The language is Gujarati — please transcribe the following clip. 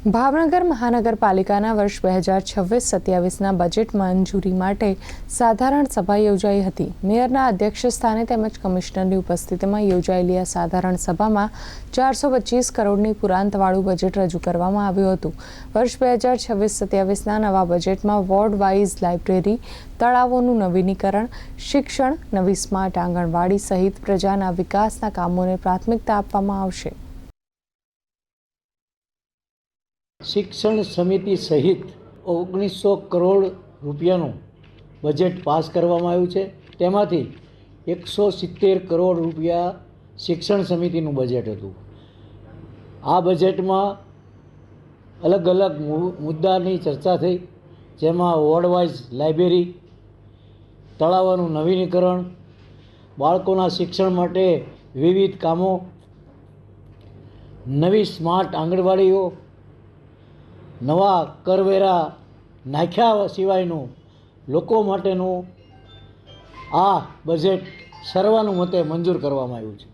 ભાવનગર મહાનગરપાલિકાના વર્ષ 2026-27ના બજેટ મંજૂરી માટે સાધારણ સભા યોજાઈ હતી। મેયરના અધ્યક્ષસ્થાને તેમજ કમિશનરની ઉપસ્થિતિમાં યોજાયેલી આ સાધારણ સભામાં 425 કરોડની પુરાંતવાળું બજેટ રજૂ કરવામાં આવ્યું હતું। વર્ષ 2026-27ના નવા બજેટમાં વોર્ડ વાઇઝ લાઇબ્રેરી, તળાવોનું નવીનીકરણ, શિક્ષણ, નવી સ્માર્ટ આંગણવાડી સહિત પ્રજાના વિકાસના કામોને પ્રાથમિકતા આપવામાં આવશે। શિક્ષણ સમિતિ સહિત 1900 કરોડ રૂપિયાનું બજેટ પાસ કરવામાં આવ્યું છે। તેમાંથી 170 કરોડ રૂપિયા શિક્ષણ સમિતિનું બજેટ હતું। આ બજેટમાં અલગ અલગ મુદ્દાની ચર્ચા થઈ, જેમાં વોર્ડ વાઇઝ લાઇબ્રેરી, તળાવોનું નવીનીકરણ, બાળકોના શિક્ષણ માટે વિવિધ કામો, નવી સ્માર્ટ આંગણવાડીઓ, નવા કરવેરા નાખ્યા સિવાયનું લોકો માટેનું આ બજેટ સર્વાનુમતે મંજૂર કરવામાં આવ્યું છે।